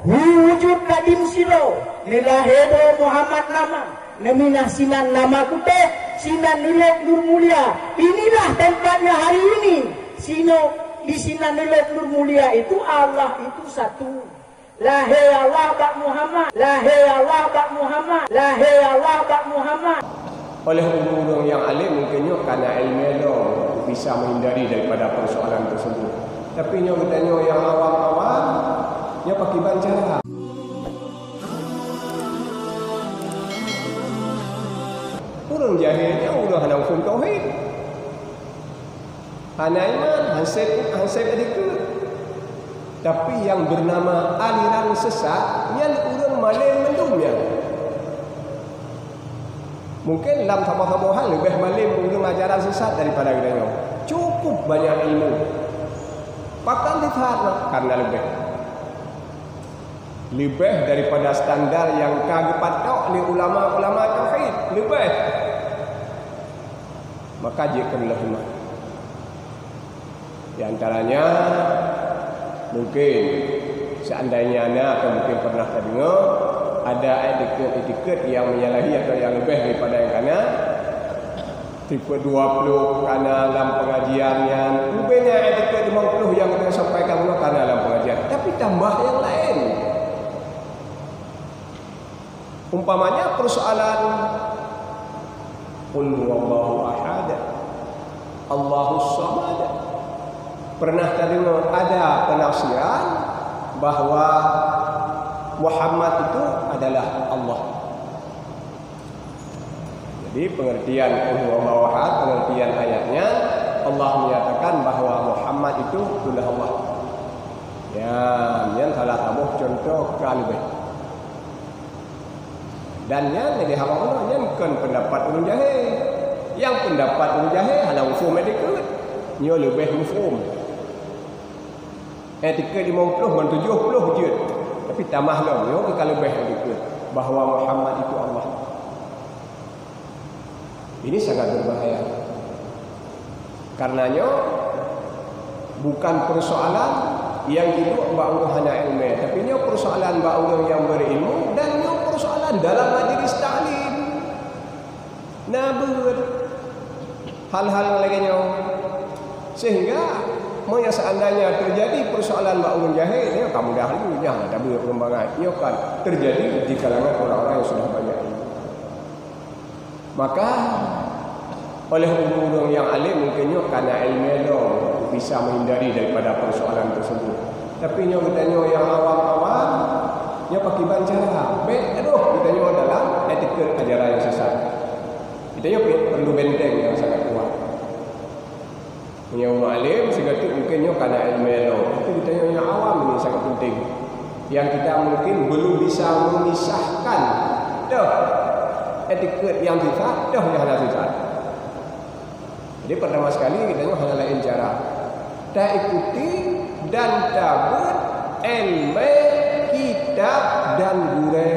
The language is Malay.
wujud kadim silo nilahedo Muhammad nama nemina sinan nama kute sinan nilai nur mulia. Inilah tempatnya hari ini. Di sinan nilai nur mulia itu Allah itu satu. La Allah bak Muhammad, la Allah bak Muhammad, la Allah bak Muhammad. Oleh orang-orang yang alim mungkinnya karena ilmu bisa menghindari daripada persoalan tersebut. Tapi nyo katanya yang awam-awam nyo pakai bancara. Orang jahilnya udah hendak hukum tauhid. Hana iman, hansep adikut. Tapi yang bernama aliran sesat yang orang maling mendumnya. Mungkin dalam sama-sama hal lebih maling orang ajaran sesat daripada kita. Cukup banyak ilmu. Bahkan ditahan karena lebih daripada standar yang kagak patok oleh ulama-ulama tauhid lebih. Maka jikalau iman. Di antaranya mungkin seandainya anda atau mungkin pernah terdengar ada etiket yang menyalahi atau yang lebih daripada yang kanan. Tipe 20 karena dalam pengajiannya lebihnya etiket 50 yang kita sampaikan karena dalam pengajian. Tapi tambah yang lain. Umpamanya persoalan Qul huwallahu ahad, Allahus samad. Pernah terdengar ada penafsiran bahwa Muhammad itu adalah Allah. Jadi pengertian Qul huwallahu ahad, pengertian ayatnya Allah menyatakan bahwa Muhammad itu adalah Allah. Ya, yang salah satu contoh kalibah. Dan yang jadi hawa yang kan pendapat ulun jahil. Yang pendapat ulun jahil hanya mufhum etiket. Nyo lebih mufhum. Etiket 50 dan 70 je. Tapi tambah lah nyo kalau lebih etiket bahwa Muhammad itu Allah. Ini sangat berbahaya. Karenanya bukan persoalan yang itu mbak Allah hanya ilmu, tapi nyo persoalan mbak Allah yang berilmu dan nyo persoalan dalam majlis ta'lim. Nabur hal-hal lainnya sehingga mau yang seandainya terjadi persoalan mbak Allah jahil, ya kamu dahulunya ada perkembangan, ya kan terjadi di kalangan orang-orang yang sudah banyak ilmu. Maka oleh orang-orang yang alim mungkinnya karena ilmu bisa menghindari daripada persoalan tersebut. Tapi nyo katanya yang awam-awam nyo pakai bancara. Kita nyo dalam etiket ajaran yang sesat. Kita nyo perlu benteng yang sangat kuat. Punya orang alim segatik mungkin nyo karena ilmu. Tapi kita nyo yang awam ini sangat penting. Yang kita mungkin belum bisa memisahkan etiket yang sesat yang hanya sesat. Jadi pertama sekali kita nyo hanya lain cara. Tak ikuti dan tabut ilmu kitab dan guru